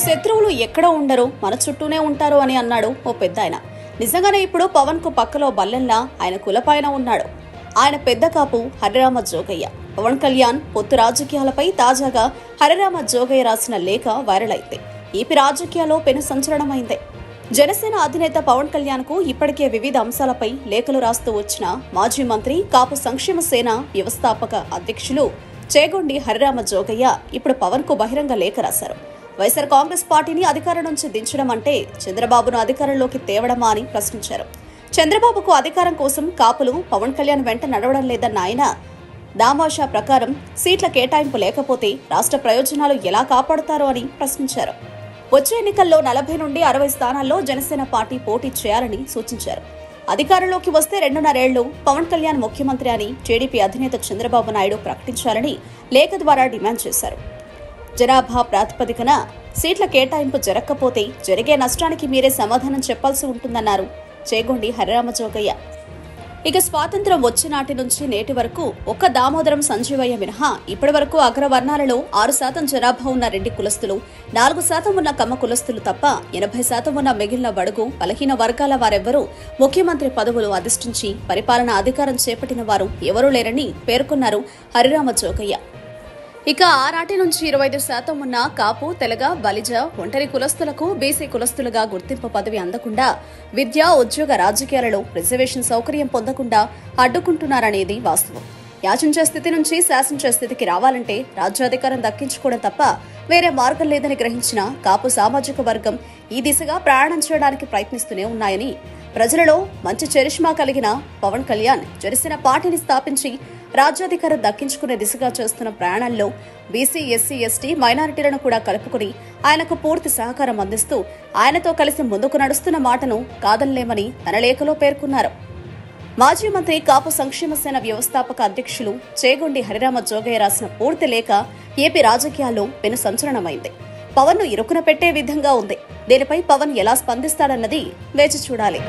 శత్రువులు ఎక్కడో ఉండరు, మన చుట్టూనే ఉంటారు అని అన్నాడు ఓ పెద్దాయన. నిజంగానే ఇప్పుడు పవన్ కు పక్కలో బల్లెంలా ఆయన కులపాయన ఉన్నాడు. ఆయన పెద్ద కాపు హరిరామ జోగయ్య. పవన్ కళ్యాణ్ పొత్తు రాజకీయాలపై తాజాగా హరిరామ జోగయ్య రాసిన లేఖ వైరల్ అయింది. ఏపీ రాజకీయాల్లో పెను సంచలనమైంది. జనసేన అధినేత పవన్ కళ్యాణ్ కు ఇప్పటికే వివిధ అంశాలపై లేఖలు రాస్తూ వచ్చిన మాజీ మంత్రి, కాపు సంక్షేమ సేన వ్యవస్థాపక అధ్యక్షులు చేగొండి హరిరామ జోగయ్య ఇప్పుడు పవన్ కు బహిరంగ లేఖ రాశారు. వైఎస్ఆర్ కాంగ్రెస్ పార్టీని అధికారం నుంచి దించడం అంటే చంద్రబాబును అధికారంలోకి తేవడమా అని ప్రశ్నించారు. చంద్రబాబుకు అధికారం కోసం కాపులు పవన్ కళ్యాణ్ వెంట నడవడం లేదన్న ఆయన, దామాషా ప్రకారం సీట్ల కేటాయింపు లేకపోతే రాష్ట్ర ప్రయోజనాలు ఎలా కాపాడుతారో అని ప్రశ్నించారు. వచ్చే ఎన్నికల్లో 40 నుండి 60 స్థానాల్లో జనసేన పార్టీ పోటీ చేయాలని సూచించారు. అధికారంలోకి వస్తే 2.5 ఏళ్లు పవన్ కళ్యాణ్ ముఖ్యమంత్రి అని టీడీపీ అధినేత చంద్రబాబు నాయుడు ప్రకటించాలని లేఖ ద్వారా డిమాండ్ చేశారు. జనాభా ప్రాతిపదికన సీట్ల కేటాయింపు జరగకపోతే జరిగే నష్టానికి మీరే సమాధానం చెప్పాల్సి ఉంటుందన్నారు చేగొండి హరిరామ జోగయ్య. ఇక స్వాతంత్ర్యం వచ్చే నాటి నుంచి నేటి వరకు ఒక్క దామోదరం సంజీవయ్య మినహా ఇప్పటి వరకు అగ్రవర్ణాలలో 6% జనాభా ఉన్న రెడ్డి కులస్తులు, 4% ఉన్న కమ్మ కులస్తులు తప్ప 80% ఉన్న మిగిలిన బడుగు బలహీన వర్గాల వారెవ్వరూ ముఖ్యమంత్రి పదవులు అధిష్ఠించి పరిపాలన అధికారం చేపట్టిన వారు ఎవరూ లేరని పేర్కొన్నారు హరిరామ జోగయ్య. ఇక ఆనాటి నుంచి 25% ఉన్న కాపు, తెలగ, బలిజ, ఒంటరి కులస్తులకు బీసీ కులస్తులుగా గుర్తింపు పదవి అందకుండా, విద్య, ఉద్యోగ, రాజకీయాలలో రిజర్వేషన్ సౌకర్యం పొందకుండా అడ్డుకుంటున్నారనేది వాస్తవం. యాచించే స్థితి నుంచి శాసించే స్థితికి రావాలంటే రాజ్యాధికారం దక్కించుకోవడం తప్ప వేరే మార్గం లేదని గ్రహించిన కాపు సామాజిక వర్గం ఈ దిశగా ప్రయాణం చేయడానికి ప్రయత్నిస్తూనే ఉన్నాయని, ప్రజలలో మంచి చరిష్మా కలిగిన పవన్ కళ్యాణ్ జనసేన పార్టీని స్థాపించి రాజ్యాధికారం దక్కించుకునే దిశగా చేస్తున్న ప్రయాణంలో బీసీ, ఎస్సీ, ఎస్టీ, మైనారిటీలను కూడా కలుపుకుని ఆయనకు పూర్తి సహకారం అందిస్తూ ఆయనతో కలిసి ముందుకు నడుస్తున్న మాటను కాదనలేమని తన లేఖలో పేర్కొన్నారు. మాజీ మంత్రి, కాపు సంక్షేమ సేన వ్యవస్థాపక అధ్యక్షులు చేగొండి హరిరామ జోగయ్య రాసిన పూర్తి లేఖ ఏపీ రాజకీయాల్లో పెను సంచలనమైంది. పవన్ ను ఇరుకున పెట్టే విధంగా ఉంది. దీనిపై పవన్ ఎలా స్పందిస్తాడన్నది వేచి చూడాలి.